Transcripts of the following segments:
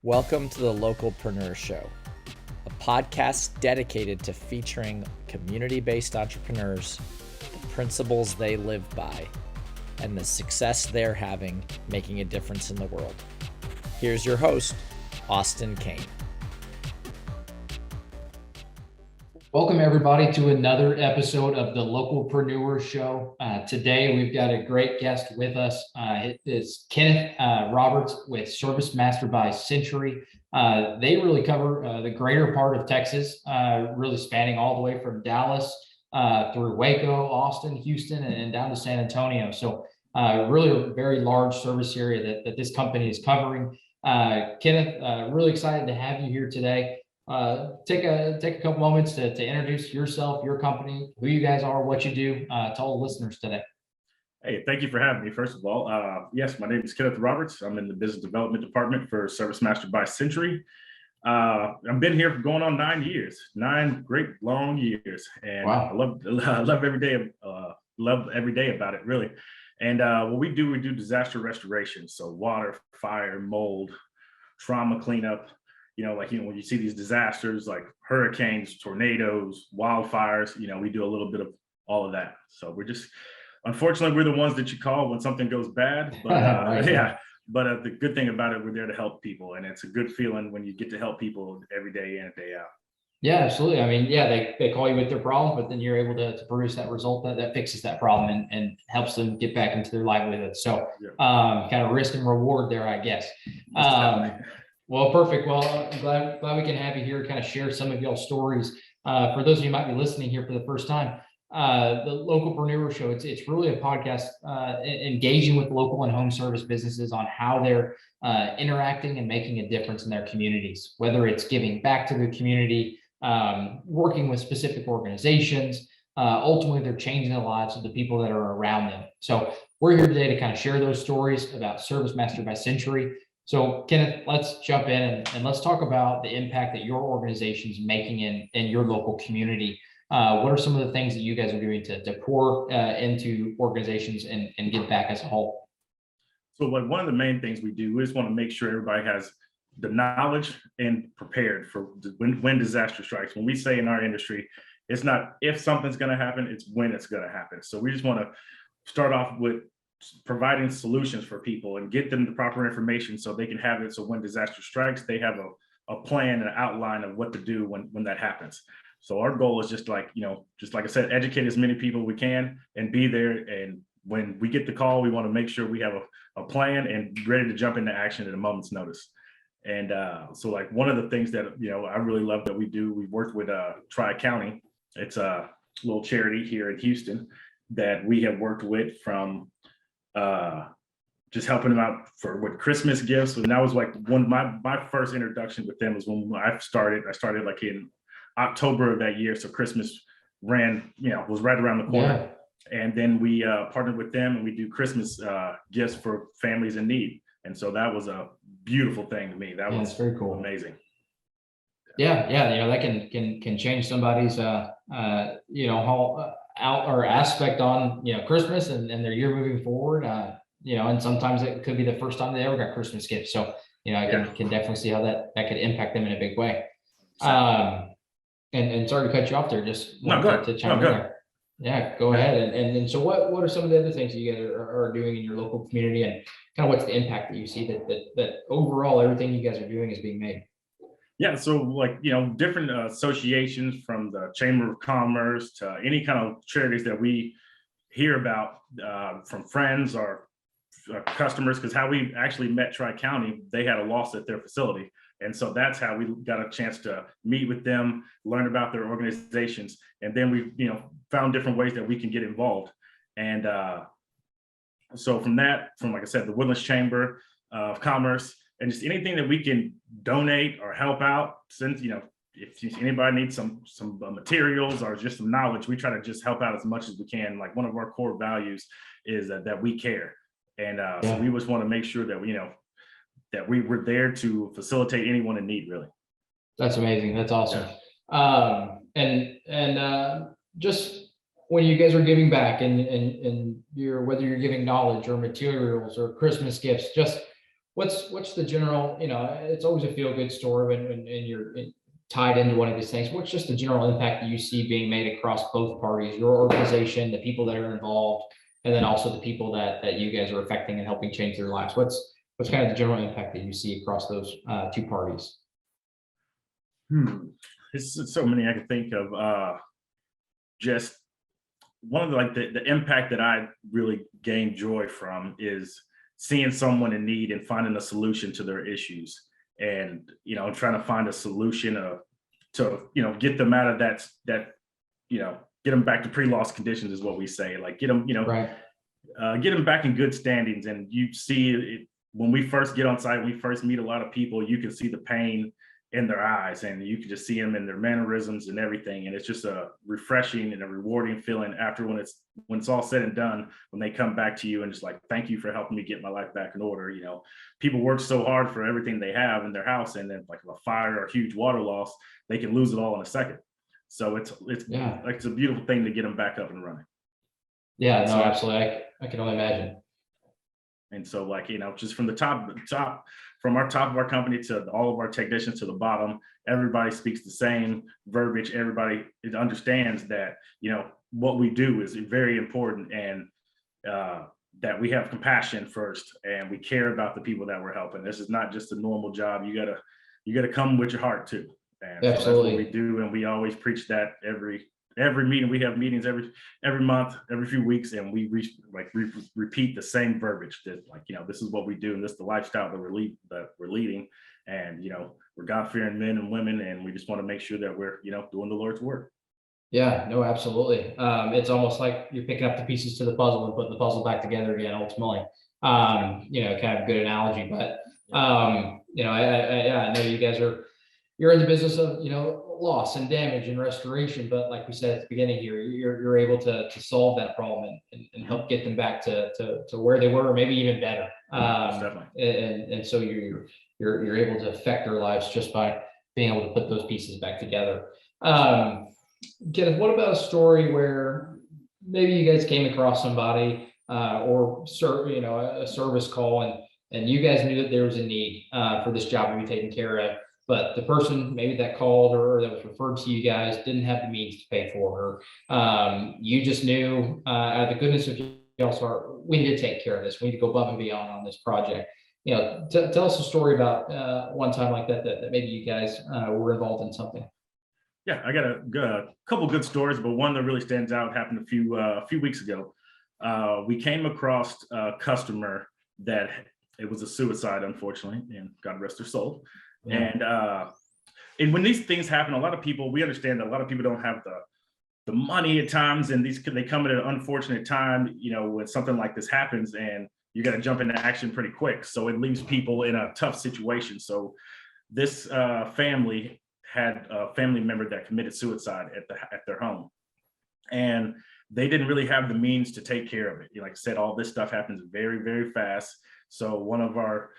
Welcome to the Localpreneur Show, a podcast dedicated to featuring community-based entrepreneurs, the principles they live by, and the success they're having making a difference in the world. Here's your host, Austin Kane. Welcome, everybody, to another episode of the Localpreneur Show. Today, we've got a great guest with us. It is Kenneth Roberts with ServiceMaster by Century. They really cover the greater part of Texas, really spanning all the way from Dallas through Waco, Austin, Houston, and down to San Antonio. So really a very large service area that this company is covering. Kenneth, really excited to have you here today. Take a couple moments to introduce yourself, your company, who you guys are, what you do, to all the listeners today. Hey, thank you for having me. First of all, yes, my name is Kenneth Roberts. I'm in the business development department for ServiceMaster by Century. I've been here for going on 9 years, 9 great long years, and wow. I love every day. Love every day about it, really. And what we do disaster restoration, so water, fire, mold, trauma cleanup. When you see these disasters like hurricanes, tornadoes, wildfires, we do a little bit of all of that. So unfortunately, we're the ones that you call when something goes bad. But right. But the good thing about it, we're there to help people. And it's a good feeling when you get to help people every day in and day out. Yeah, absolutely. I mean, yeah, they call you with their problem, but then you're able to produce that result that fixes that problem and helps them get back into their livelihood. So kind of risk and reward there, I guess. Well, perfect. Well, glad we can have you here, kind of share some of y'all's stories. For those of you who might be listening here for the first time, the Localpreneur Show, it's really a podcast engaging with local and home service businesses on how they're interacting and making a difference in their communities, whether it's giving back to the community, working with specific organizations. Ultimately, they're changing the lives of the people that are around them. So we're here today to kind of share those stories about ServiceMaster by Century. So Kenneth, let's jump in and let's talk about the impact that your organization is making in your local community. What are some of the things that you guys are doing to pour into organizations and give back as a whole? So one of the main things we do, we just want to make sure everybody has the knowledge and prepared for when disaster strikes. When we say in our industry, it's not if something's going to happen, it's when it's going to happen. So we just want to start off with providing solutions for people and get them the proper information so they can have it. So when disaster strikes, they have a plan, an outline of what to do when that happens. So our goal is just like I said, educate as many people we can and be there. And when we get the call, we want to make sure we have a plan and ready to jump into action at a moment's notice. And so like one of the things that, I really love that we do, we worked with Tri-County. It's a little charity here in Houston that we have worked with from just helping them out with Christmas gifts. And that was like my first introduction with them was when I started like in October of that year. So Christmas was right around the corner. Yeah. And then we partnered with them and we do Christmas gifts for families in need. And so that was a beautiful thing to me. That was very cool. Amazing. Yeah. That can change somebody's aspect on Christmas and their year moving forward. And sometimes it could be the first time they ever got Christmas gifts. So I can definitely see how that could impact them in a big way. And sorry to cut you off there. Just to chime in there. Yeah, go ahead. And so what are some of the other things that you guys are doing in your local community, and kind of what's the impact that you see that overall everything you guys are doing is being made? Yeah, so different associations from the Chamber of Commerce to any kind of charities that we hear about from friends or customers, because how we actually met Tri-County, they had a loss at their facility. And so that's how we got a chance to meet with them, learn about their organizations. And then we, found different ways that we can get involved. And so like I said, the Woodlands Chamber of Commerce, and just anything that we can donate or help out, since, if anybody needs some materials or just some knowledge, we try to just help out as much as we can. Like one of our core values is that we care. And so we just want to make sure that that we were there to facilitate anyone in need, really. That's amazing. That's awesome. Yeah. Just when you guys are giving back and whether you're giving knowledge or materials or Christmas gifts, just what's the general, it's always a feel good story when you're tied into one of these things. What's just the general impact that you see being made across both parties, your organization, the people that are involved, and then also the people that you guys are affecting and helping change their lives? What's kind of the general impact that you see across those two parties? There's so many I can think of. Just one of the impact that I really gained joy from is seeing someone in need and finding a solution to their issues, and trying to find a solution to get them out of that get them back to pre-loss conditions is what we say, like get them Right. get them back in good standings. And you see it when we first get on site, when we first meet a lot of people, you can see the pain in their eyes, and you can just see them in their mannerisms and everything. And it's just a refreshing and a rewarding feeling after when it's all said and done, when they come back to you and just like, thank you for helping me get my life back in order. People work so hard for everything they have in their house, and then like a fire or a huge water loss, they can lose it all in a second. So it's Yeah. like, it's a beautiful thing to get them back up and running. Yeah, no, So absolutely. I can only imagine. And so, like, just from the top, from our top of our company to all of our technicians to the bottom, everybody speaks the same verbiage. Everybody understands that, what we do is very important, and that we have compassion first, and we care about the people that we're helping. This is not just a normal job. You gotta come with your heart too. And so that's what we do. And we always preach that every meeting. We have meetings every month, every few weeks, and we repeat the same verbiage that, like, this is what we do, and this is the lifestyle that we're leading. And we're God-fearing men and women, and we just want to make sure that we're doing the Lord's work. Yeah, no, absolutely. It's almost like you're picking up the pieces to the puzzle and putting the puzzle back together again, ultimately. Kind of a good analogy, but I know you guys you're in the business of, loss and damage and restoration, but like we said at the beginning here, you're able to solve that problem and help get them back to where they were, or maybe even better. And so you're able to affect their lives just by being able to put those pieces back together. Kenneth, what about a story where maybe you guys came across somebody or a service call, and you guys knew that there was a need for this job to be taken care of, but the person maybe that called or that was referred to you guys didn't have the means to pay for her. You just knew out of the goodness of y'all's heart, we need to take care of this. We need to go above and beyond on this project. Tell us a story about one time like that maybe you guys were involved in something. Yeah, I got a couple good stories, but one that really stands out happened a few weeks ago. We came across a customer that it was a suicide, unfortunately, and God rest her soul. Yeah. And when these things happen, a lot of people, we understand that a lot of people don't have the money at times, and they come at an unfortunate time, when something like this happens, and you got to jump into action pretty quick. So it leaves people in a tough situation. So this family had a family member that committed suicide at their home, and they didn't really have the means to take care of it. Like I said, all this stuff happens very, very fast. So one of our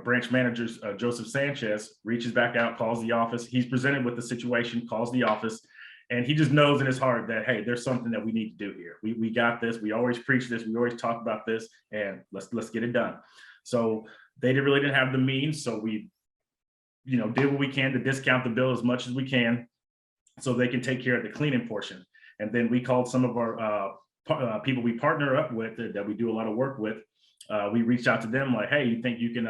branch managers, Joseph Sanchez, reaches back out, calls the office. He's presented with the situation, calls the office, and he just knows in his heart that, hey, there's something that we need to do here. We got this. We always preach this. We always talk about this, and let's get it done. So they really didn't have the means. So we, did what we can to discount the bill as much as we can, so they can take care of the cleaning portion. And then we called some of our people we partner up with that we do a lot of work with. We reached out to them like, hey, you think you can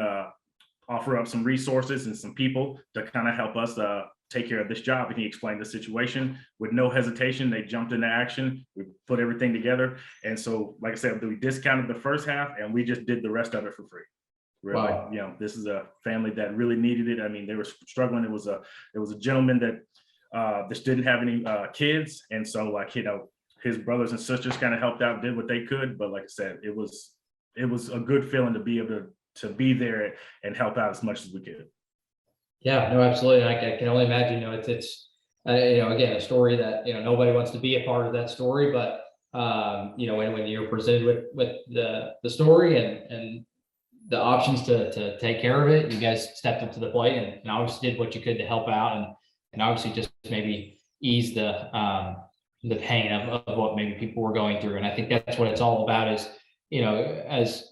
offer up some resources and some people to kind of help us take care of this job? And he explained the situation with no hesitation. They jumped into action. We put everything together. And so, like I said, we discounted the first half, and we just did the rest of it for free. Really, wow. This is a family that really needed it. I mean, they were struggling. It was a gentleman that just didn't have any kids. And so, like, his brothers and sisters kind of helped out, did what they could. But like I said, it was a good feeling to be able to be there and help out as much as we could. Yeah, no, absolutely. And I can only imagine, it's again, a story that, nobody wants to be a part of that story, but when you're presented with the story and the options to take care of it, you guys stepped up to the plate and obviously did what you could to help out and obviously just maybe ease the pain of what maybe people were going through. And I think that's what it's all about is, as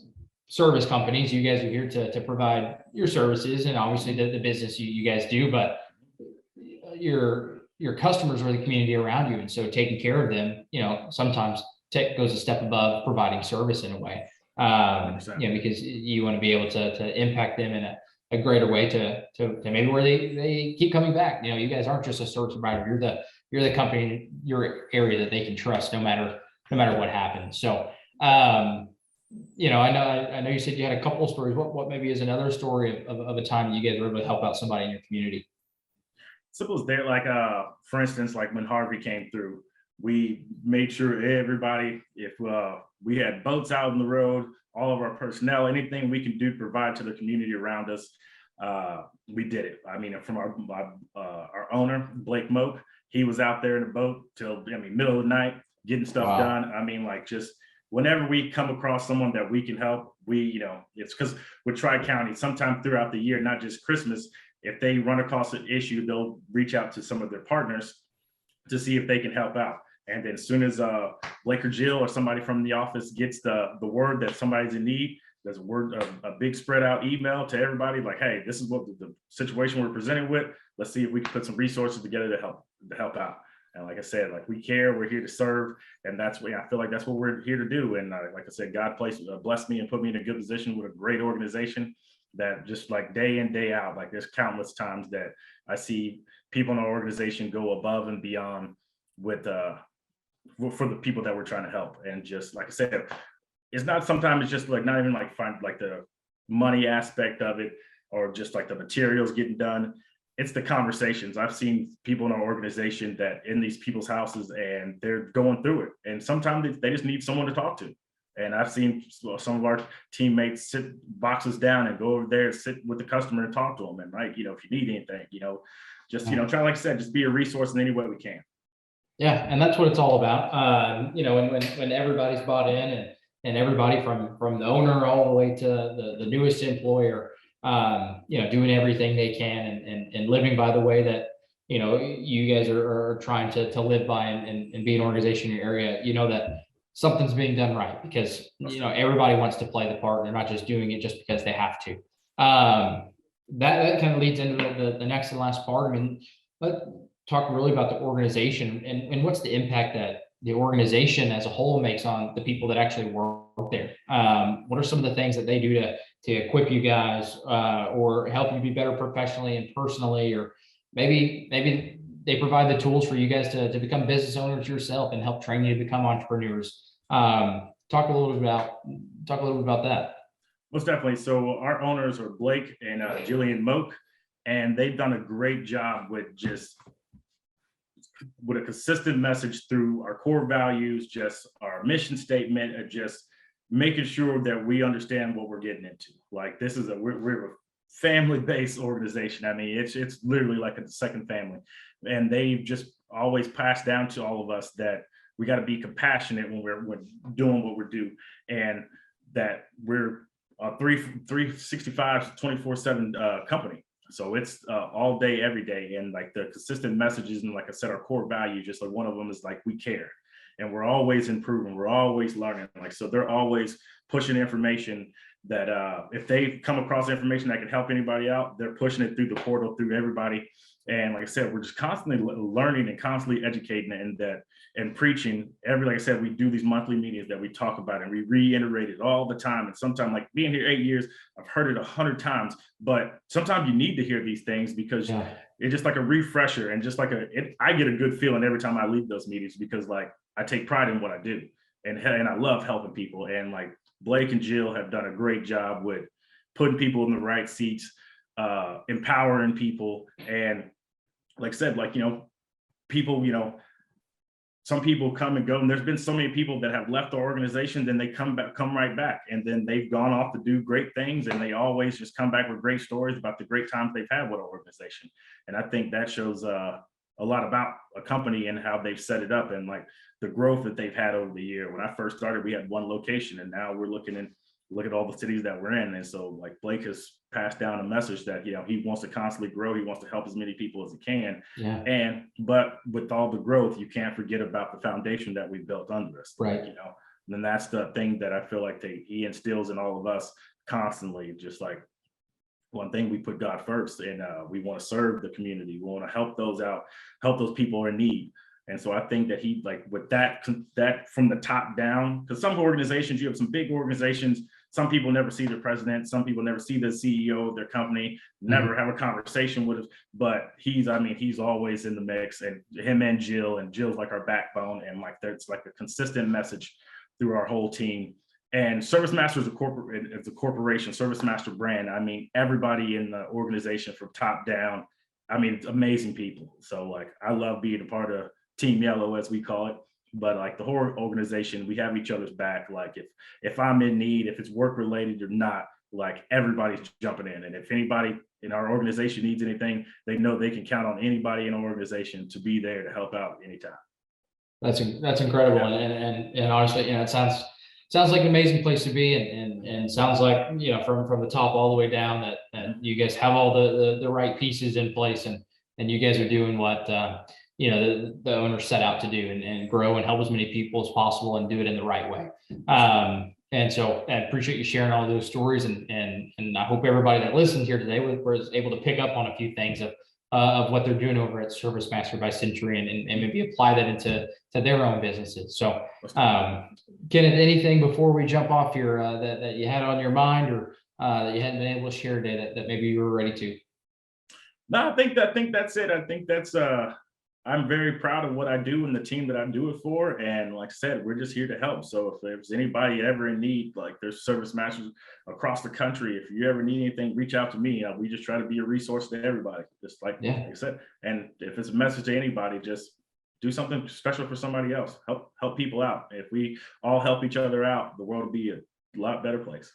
service companies. You guys are here to provide your services and obviously the business you guys do, but your customers are the community around you. And so taking care of them, sometimes tech goes a step above providing service in a way, because you want to be able to impact them in a greater way to maybe where they keep coming back. You guys aren't just a service provider. You're the company, your area that they can trust no matter what happens. So, I know you said you had a couple of stories. What maybe is another story of a time that you guys were able to help out somebody in your community? Simple as that, like for instance, like when Harvey came through, we made sure everybody, if we had boats out on the road, all of our personnel, anything we can do to provide to the community around us, we did it. I mean, from our owner, Blake Moak, he was out there in the boat till middle of the night getting stuff done. I mean, like, just whenever we come across someone that we can help, it's because with Tri-County, sometime throughout the year, not just Christmas, if they run across an issue, they'll reach out to some of their partners to see if they can help out. And then as soon as Blake or Jill or somebody from the office gets the word that somebody's in need, there's a big spread out email to everybody like, hey, this is what the situation we're presented with. Let's see if we can put some resources together to help out. And like I said, like, we care, we're here to serve. And that's what I feel like that's what we're here to do. And like I said, God blessed me and put me in a good position with a great organization that just like day in, day out, like there's countless times that I see people in our organization go above and beyond with for the people that we're trying to help. And just like I said, it's not, sometimes it's just like not even like find like the money aspect of it or just like the materials getting done. It's the conversations. I've seen people in our organization that in these people's houses and they're going through it. And sometimes they just need someone to talk to. And I've seen some of our teammates sit boxes down and go over there and sit with the customer and talk to them. And if you need anything, just, try, like I said, just be a resource in any way we can. Yeah. And that's what it's all about. When everybody's bought in and everybody from the owner all the way to the newest employer, doing everything they can and living by the way that, you guys are trying to live by and be an organization in your area, that something's being done right, because everybody wants to play the part. They're not just doing it just because they have to. That kind of leads into the next and last part. I mean, let's talk really about the organization and what's the impact that the organization as a whole makes on the people that actually work there. What are some of the things that they do to equip you guys or help you be better professionally and personally, or maybe they provide the tools for you guys to become business owners yourself and help train you to become entrepreneurs. Talk a little bit about that. Most definitely. So our owners are Blake and Jillian Moak, and they've done a great job with a consistent message through our core values, just our mission statement, and just making sure that we understand what we're getting into. Like, this is we're a family-based organization. I mean, it's literally like a second family. And they've just always passed down to all of us that we got to be compassionate when we're doing what we do, and that we're a 365, 24/7 company. So it's all day, every day. And like the consistent messages and, like I said, our core value, just like one of them is like, we care. And we're always improving. We're always learning. Like, so they're always pushing information that if they come across information that can help anybody out, they're pushing it through the portal, through everybody. And like I said, we're just constantly learning and constantly educating and preaching. Like I said, we do these monthly meetings that we talk about and we reiterate it all the time. And sometimes, like being here 8 years, I've heard it 100 times, but sometimes you need to hear these things because it's just like a refresher, and just like I get a good feeling every time I leave those meetings, because like I take pride in what I do, and I love helping people. And like Blake and Jill have done a great job with putting people in the right seats, empowering people. And like I said, like, people, some people come and go, and there's been so many people that have left the organization, then they come right back, and then they've gone off to do great things, and they always just come back with great stories about the great times they've had with our organization. And I think that shows a lot about a company and how they've set it up, and like the growth that they've had over the year. When I first started, we had one location, and now we're look at all the cities that we're in. And so like Blake has passed down a message that, he wants to constantly grow. He wants to help as many people as he can. But with all the growth, you can't forget about the foundation that we built under us. Right. then that's the thing that I feel like he instills in all of us constantly. Just like one thing, we put God first, and we want to serve the community. We want to help those out, help those people in need. And so I think that he, like, with that from the top down, because some organizations, you have some big organizations, some people never see the president, some people never see the CEO of their company, never have a conversation with us, but he's always in the mix, and him and Jill's like our backbone, and like that's like a consistent message through our whole team. And ServiceMaster is a corporation, ServiceMaster brand. I mean, everybody in the organization from top down, I mean, it's amazing people. So like, I love being a part of Team Yellow, as we call it. But like the whole organization, we have each other's back. Like if I'm in need, if it's work related or not, like everybody's jumping in. And if anybody in our organization needs anything, they know they can count on anybody in our organization to be there to help out anytime. That's incredible. Yeah. And honestly, it sounds like an amazing place to be, and sounds like, from the top all the way down, that you guys have all the right pieces in place, and you guys are doing what the owner set out to do, and grow and help as many people as possible, and do it in the right way. And so I appreciate you sharing all those stories, and I hope everybody that listened here today was able to pick up on a few things of what they're doing over at ServiceMaster by Century, and maybe apply that into their own businesses. So Kenneth, anything before we jump off here that you had on your mind, or that you hadn't been able to share today that maybe you were ready to? No, I think that's it. I think that's I'm very proud of what I do and the team that I do it for. And like I said, we're just here to help. So if there's anybody ever in need, like there's ServiceMasters across the country, if you ever need anything, reach out to me. We just try to be a resource to everybody, just like I said. And if it's a message to anybody, just do something special for somebody else. Help people out. If we all help each other out, the world will be a lot better place.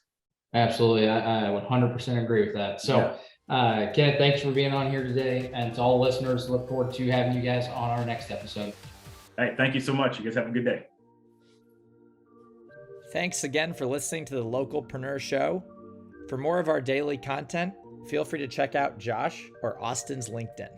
Absolutely. I 100% agree with that. So Kenneth, thanks for being on here today. And to all listeners, look forward to having you guys on our next episode. Hey, thank you so much. You guys have a good day. Thanks again for listening to the Localpreneur Show. For more of our daily content, feel free to check out Josh or Austin's LinkedIn.